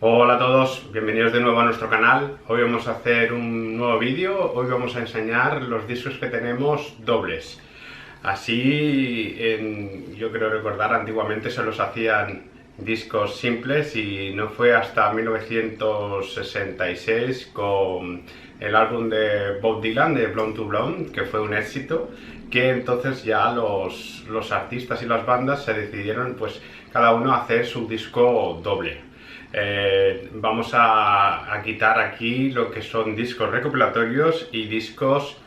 Hola a todos, bienvenidos de nuevo a nuestro canal. Hoy vamos a hacer un nuevo vídeo. Hoy vamos a enseñar los discos que tenemos dobles. Así, yo creo recordar, antiguamente se los hacían discos simples y no fue hasta 1966 con el álbum de Bob Dylan, de Blonde to Blonde, que fue un éxito, que entonces ya los artistas y las bandas se decidieron, pues, cada uno a hacer su disco doble. Vamos a quitar aquí lo que son discos recopilatorios y discos,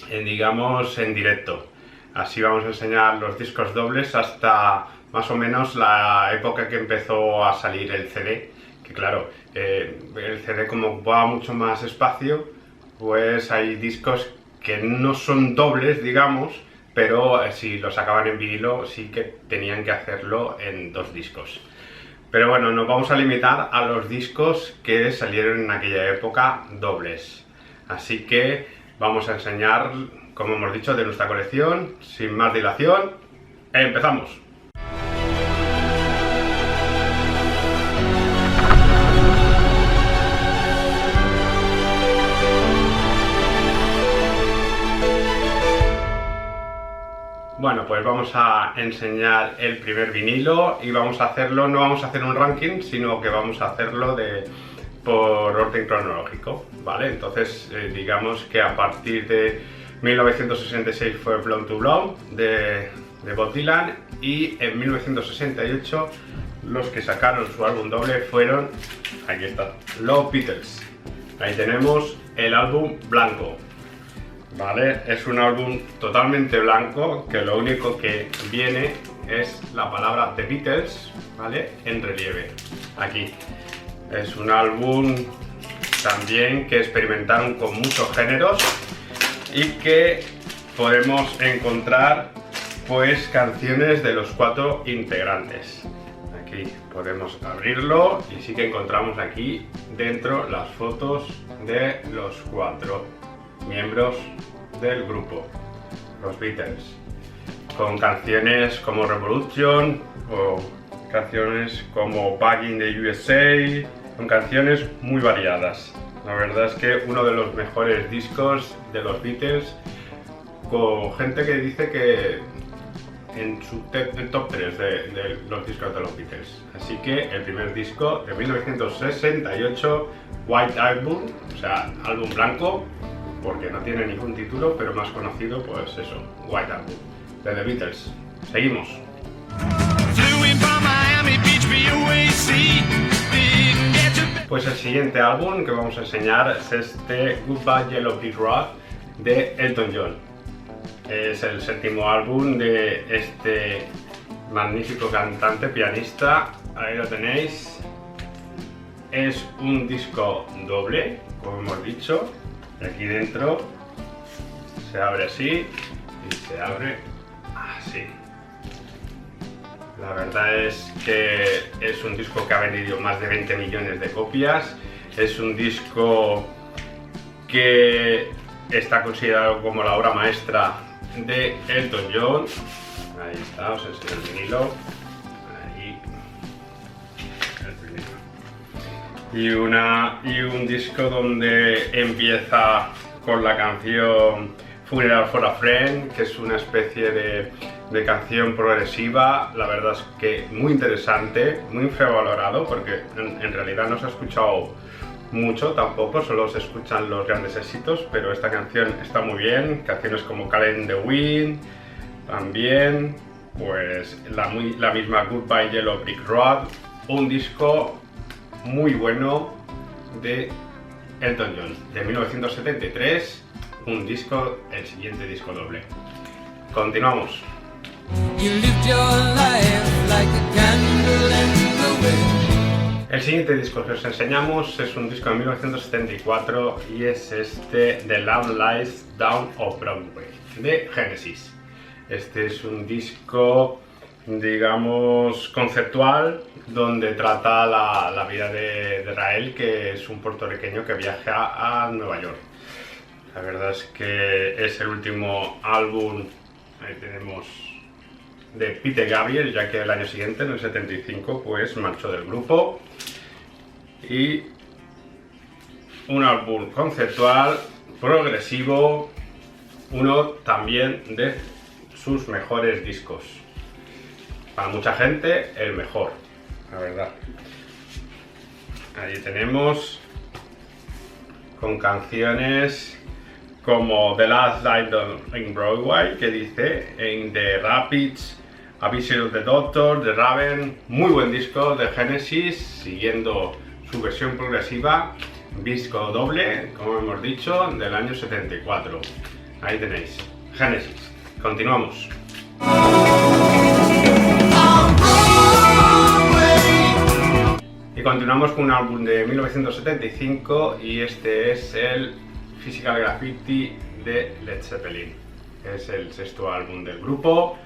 digamos, en directo. Así vamos a enseñar los discos dobles hasta más o menos la época que empezó a salir el CD, que claro, el CD como ocupaba mucho más espacio, pues hay discos que no son dobles, digamos, pero si los sacaban en vinilo sí que tenían que hacerlo en dos discos. Pero bueno, nos vamos a limitar a los discos que salieron en aquella época dobles. Así que vamos a enseñar, como hemos dicho, de nuestra colección. Sin más dilación, empezamos. Bueno, pues vamos a enseñar el primer vinilo y vamos a hacerlo, no vamos a hacer un ranking, sino que vamos a hacerlo por orden cronológico, ¿vale? Entonces, digamos que a partir de 1966 fue Blonde to Blonde de Bob Dylan, y en 1968 los que sacaron su álbum doble fueron, aquí está, los Beatles. Ahí tenemos el álbum blanco. ¿Vale? Es un álbum totalmente blanco, que lo único que viene es la palabra The Beatles, ¿vale? En relieve, aquí. Es un álbum también que experimentaron con muchos géneros y que podemos encontrar, pues, canciones de los cuatro integrantes. Aquí podemos abrirlo y sí que encontramos aquí dentro las fotos de los cuatro miembros del grupo, los Beatles, con canciones como Revolution o canciones como Back in the USA, con canciones muy variadas. La verdad es que uno de los mejores discos de los Beatles, con gente que dice que en su top 3 de los discos de los Beatles. Así que el primer disco de 1968, White Album, o sea, álbum blanco, porque no tiene ningún título, pero más conocido, pues eso, White Album, de The Beatles. Seguimos. Pues el siguiente álbum que vamos a enseñar es este Goodbye Yellow Brick Road de Elton John. Es el séptimo álbum de este magnífico cantante, pianista. Ahí lo tenéis. Es un disco doble, como hemos dicho. Aquí dentro se abre así y se abre así. La verdad es que es un disco que ha vendido más de 20 millones de copias. Es un disco que está considerado como la obra maestra de Elton John. Ahí está, os enseño el vinilo. Ahí el vinilo. Y un disco donde empieza con la canción Funeral for a Friend, que es una especie de canción progresiva. La verdad es que muy interesante, muy infravalorado, porque en realidad no se ha escuchado mucho tampoco, solo se escuchan los grandes éxitos, pero esta canción está muy bien. Canciones como Call in the Wind, también, pues la misma Goodbye Yellow Brick Road, un disco muy bueno de Elton John, de 1973, un disco, el siguiente disco doble. Continuamos. El siguiente disco que os enseñamos es un disco de 1974 y es este The Lamb Lies Down of Broadway de Genesis. Este es un disco, digamos, conceptual, donde trata la vida de Rael, que es un puertorriqueño que viaja a Nueva York. La verdad es que es el último álbum, ahí tenemos, de Peter Gabriel, ya que el año siguiente, en el 75, pues marchó del grupo. y un álbum conceptual, progresivo, uno también de sus mejores discos. Para mucha gente, el mejor, la verdad. Ahí tenemos con canciones como The Last Night in Broadway, que dice In the Rapids, A Vision of the Doctor, The Raven, muy buen disco de Genesis, siguiendo su versión progresiva, disco doble, como hemos dicho, del año 74. Ahí tenéis, Genesis. Continuamos. Y continuamos con un álbum de 1975 y este es el Physical Graffiti de Led Zeppelin. Es el sexto álbum del grupo,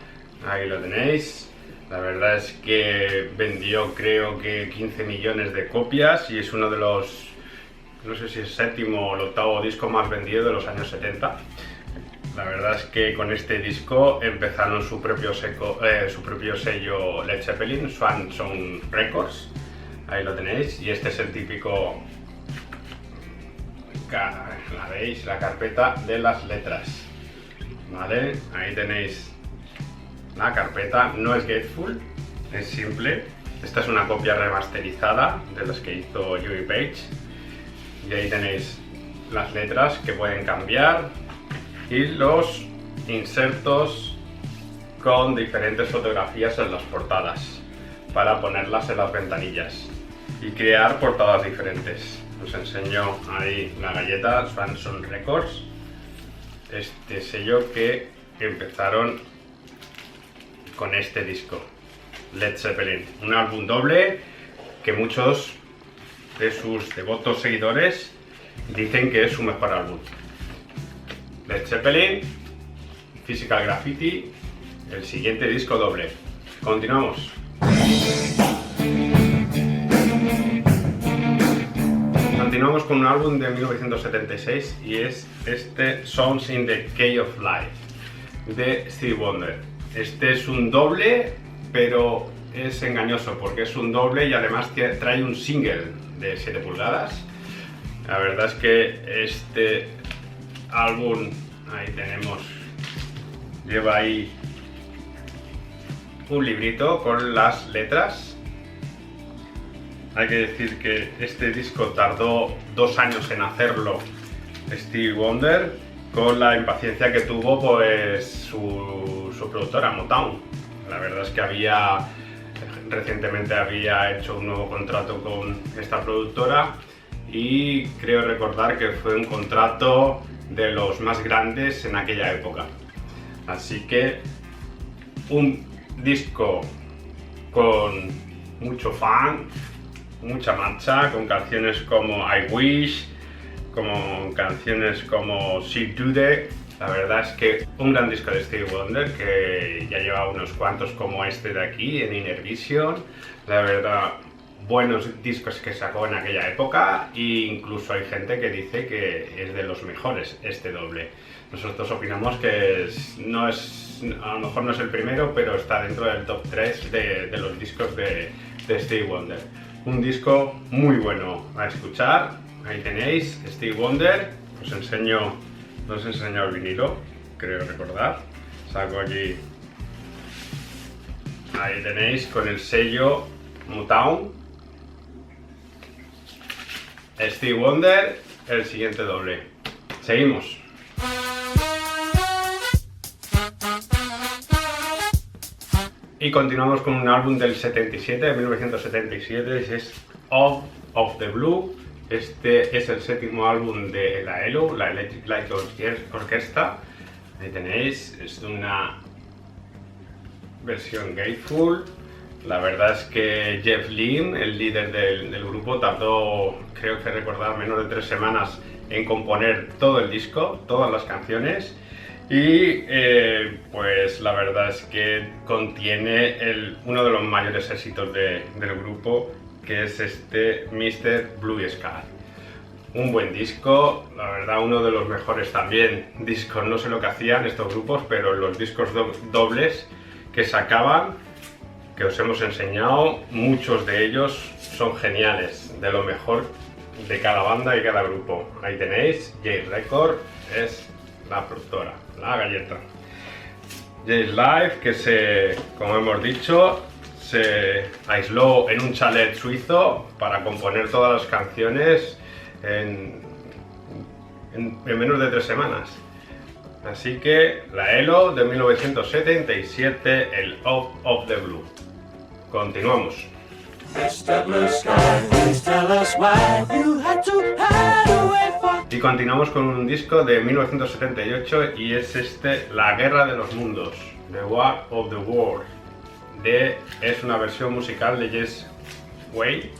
ahí lo tenéis. La verdad es que vendió creo que 15 millones de copias y es uno de los, no sé si es séptimo o el octavo disco más vendido de los años 70. La verdad es que con este disco empezaron su propio sello Led Zeppelin, Swan Song Records. Ahí lo tenéis, y este es el típico, la veis, la carpeta de las letras, ¿vale? Ahí tenéis la carpeta, no es Gateful, es simple. Esta es una copia remasterizada de las que hizo Jimmy Page, y ahí tenéis las letras que pueden cambiar y los insertos con diferentes fotografías en las portadas para ponerlas en las ventanillas y crear portadas diferentes. Os enseño ahí la galleta Swan Song Records, este sello que empezaron con este disco, Led Zeppelin, un álbum doble que muchos de sus devotos seguidores dicen que es su mejor álbum. Led Zeppelin, Physical Graffiti, el siguiente disco doble. Continuamos. Continuamos con un álbum de 1976 y es este Songs in the Key of Life de Stevie Wonder. Este es un doble, pero es engañoso porque es un doble y además trae un single de 7 pulgadas. La verdad es que este álbum, ahí tenemos, lleva ahí un librito con las letras. Hay que decir que este disco tardó 2 años en hacerlo Stevie Wonder, con la impaciencia que tuvo pues su productora Motown. La verdad es que recientemente había hecho un nuevo contrato con esta productora y creo recordar que fue un contrato de los más grandes en aquella época. Así que un disco con mucho fan, mucha marcha, con canciones como I Wish, como canciones como She Dude. La verdad es que un gran disco de Stevie Wonder que ya lleva unos cuantos como este de aquí en Inner Vision. La verdad, buenos discos que sacó en aquella época e incluso hay gente que dice que es de los mejores este doble. Nosotros opinamos que a lo mejor no es el primero, pero está dentro del top 3 de los discos de Stevie Wonder. Un disco muy bueno a escuchar. Ahí tenéis Stevie Wonder. Os enseño el vinilo, creo recordar. Saco aquí. Ahí tenéis con el sello Motown. Stevie Wonder, el siguiente doble. Seguimos. Y continuamos con un álbum del 77, de 1977, es Of the Blue. Este es el séptimo álbum de la ELO, la Electric Light Orchestra. Ahí tenéis, es una versión Gateful. La verdad es que Jeff Lynne, el líder del grupo, tardó, creo que recordar, menos de 3 semanas en componer todo el disco, todas las canciones. Y pues la verdad es que contiene uno de los mayores éxitos del grupo, que es este Mr. Blue Sky. Un buen disco, la verdad uno de los mejores también discos, no sé lo que hacían estos grupos, pero los discos dobles que sacaban que os hemos enseñado, muchos de ellos son geniales, de lo mejor de cada banda y cada grupo. Ahí tenéis, Jace Record es la productora, la galleta. Jace Live, que como hemos dicho, se aisló en un chalet suizo para componer todas las canciones en menos de 3 semanas. Así que la ELO de 1977, el of the Blue. Continuamos. Y continuamos con un disco de 1978 y es La Guerra de los Mundos, The War of the World. Es una versión musical de Yes Way.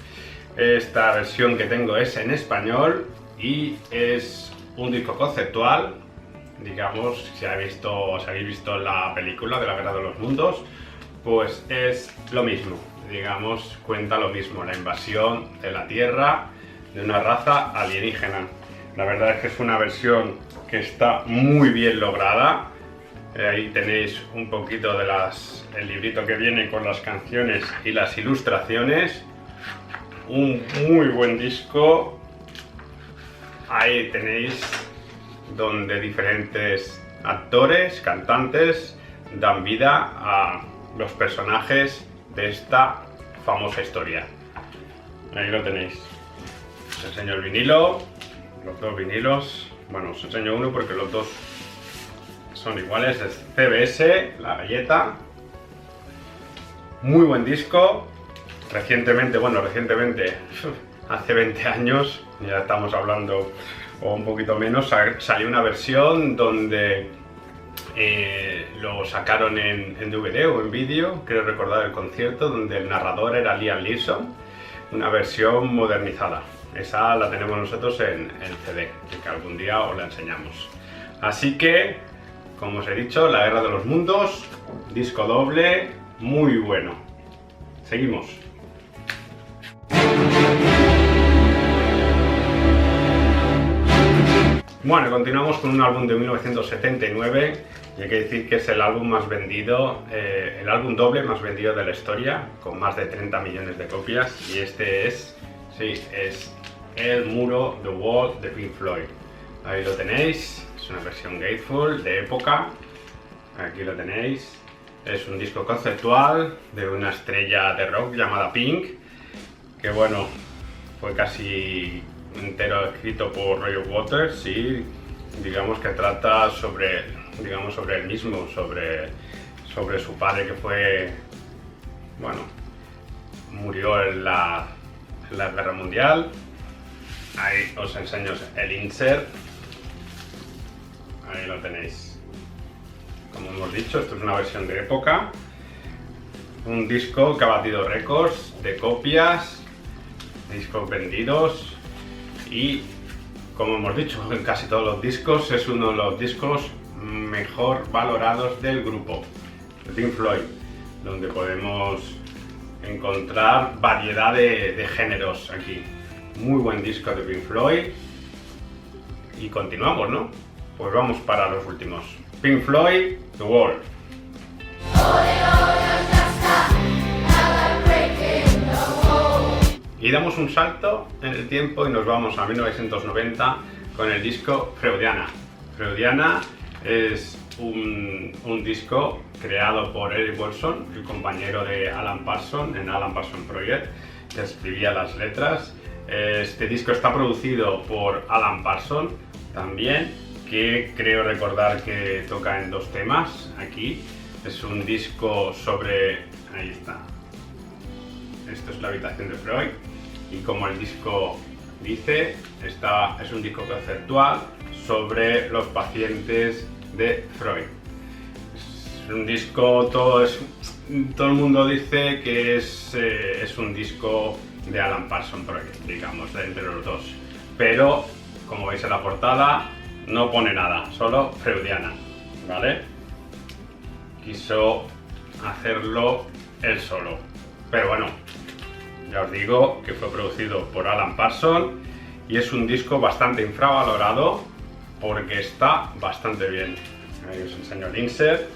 Esta versión que tengo es en español y es un disco conceptual. Digamos, si habéis visto la película de La Guerra de los Mundos, pues es lo mismo, digamos, cuenta lo mismo, la invasión de la Tierra de una raza alienígena. La verdad es que es una versión que está muy bien lograda. Ahí tenéis un poquito de el librito que viene con las canciones y las ilustraciones. Un muy buen disco. Ahí tenéis donde diferentes actores, cantantes dan vida a los personajes de esta famosa historia. Ahí lo tenéis. Os enseño el vinilo, los 2 vinilos. Bueno, os enseño uno porque los 2 son iguales. Es CBS, la galleta. Muy buen disco. Recientemente, hace 20 años, ya estamos hablando, o un poquito menos, salió una versión donde lo sacaron en DVD o en vídeo, creo recordar el concierto, donde el narrador era Liam Neeson, una versión modernizada. Esa la tenemos nosotros en CD, que algún día os la enseñamos. Así que, como os he dicho, La Guerra de los Mundos, disco doble, muy bueno. Seguimos. Bueno, continuamos con un álbum de 1979 y hay que decir que es el álbum más vendido, el álbum doble más vendido de la historia, con más de 30 millones de copias, y es El Muro, The Wall, de Pink Floyd. Ahí lo tenéis, es una versión Gatefold de época, aquí lo tenéis. Es un disco conceptual de una estrella de rock llamada Pink, que bueno, fue casi entero escrito por Roger Waters y digamos que trata sobre él mismo, sobre su padre que murió en la Guerra Mundial. Ahí os enseño el insert, ahí lo tenéis. Como hemos dicho, esto es una versión de época, un disco que ha batido récords de copias, discos vendidos. Y como hemos dicho en casi todos los discos, es uno de los discos mejor valorados del grupo, de Pink Floyd, donde podemos encontrar variedad de géneros aquí. Muy buen disco de Pink Floyd. Y continuamos, ¿no? Pues vamos para los últimos. Pink Floyd, The Wall. Y damos un salto en el tiempo y nos vamos a 1990 con el disco Freudiana. Freudiana es un disco creado por Eric Woolfson, el compañero de Alan Parsons en Alan Parsons Project, que escribía las letras. Este disco está producido por Alan Parsons también, que creo recordar que toca en 2 temas aquí. Es un disco sobre... ahí está. Esto es la habitación de Freud. Y como el disco dice, es un disco conceptual sobre los pacientes de Freud. Es un disco, todo el mundo dice que es un disco de Alan Parsons Project, digamos, entre los 2. Pero, como veis en la portada, no pone nada, solo Freudiana, ¿vale? Quiso hacerlo él solo. Pero bueno, ya os digo que fue producido por Alan Parsons y es un disco bastante infravalorado porque está bastante bien. Ahí os enseño el insert,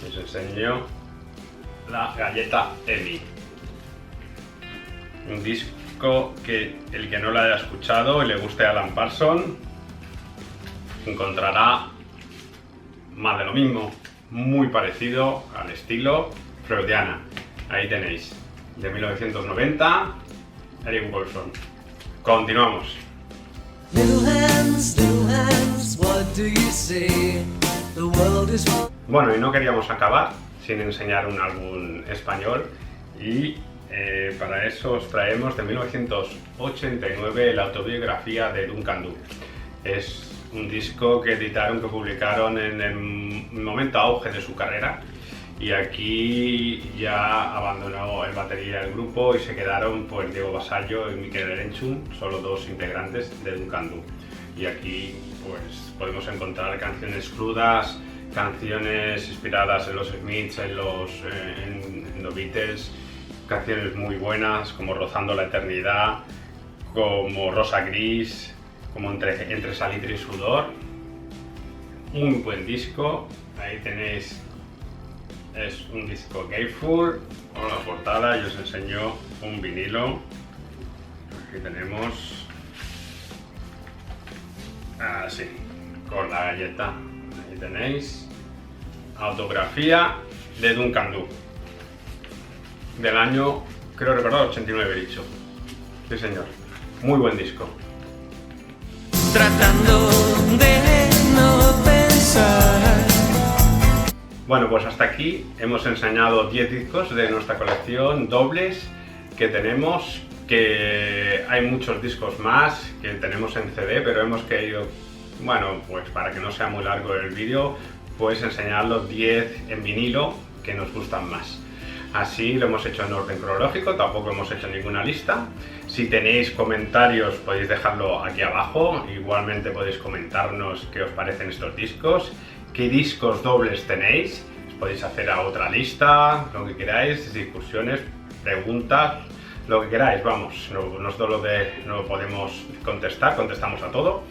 os enseño la galleta EMI. Un disco que el que no lo haya escuchado y le guste a Alan Parsons encontrará más de lo mismo, muy parecido al estilo Freudiana. Ahí tenéis, de 1990, Eric Woolfson. Continuamos. Bueno, y no queríamos acabar sin enseñar un álbum español y para eso os traemos de 1989 la autobiografía de Duncan Du. Es un disco que editaron, que publicaron en el momento auge de su carrera, y aquí ya abandonó el batería del grupo y se quedaron pues Diego Basallo y Mikel Erenchun, solo dos integrantes de Duncan Du. Y aquí pues podemos encontrar canciones crudas, canciones inspiradas en los Smiths, en los Beatles, canciones muy buenas como Rozando la Eternidad, como Rosa Gris, como entre Salitre y Sudor. Un buen disco. Ahí tenéis, es un disco Gatefold con la portada, y os enseño un vinilo. Aquí tenemos así, con la galleta. Ahí tenéis autografía de Duncan Du, del año, creo recordar, 89 he dicho. Sí señor, muy buen disco. Tratando de no pensar. Bueno, pues hasta aquí hemos enseñado 10 discos de nuestra colección dobles que tenemos, que hay muchos discos más que tenemos en CD, pero hemos querido, bueno, pues para que no sea muy largo el vídeo, pues enseñar los 10 en vinilo que nos gustan más. Así lo hemos hecho en orden cronológico, tampoco hemos hecho ninguna lista. Si tenéis comentarios podéis dejarlo aquí abajo, igualmente podéis comentarnos qué os parecen estos discos, qué discos dobles tenéis, os podéis hacer a otra lista, lo que queráis, discusiones, preguntas, lo que queráis, vamos, nosotros no podemos contestar, contestamos a todo.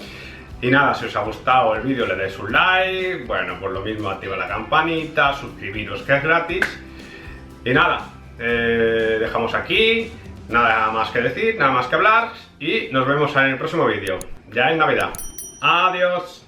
Y nada, si os ha gustado el vídeo le dais un like, bueno, por lo mismo activa la campanita, suscribiros que es gratis. Y nada, dejamos aquí, nada más que decir, nada más que hablar, y nos vemos en el próximo vídeo, ya en Navidad. Adiós.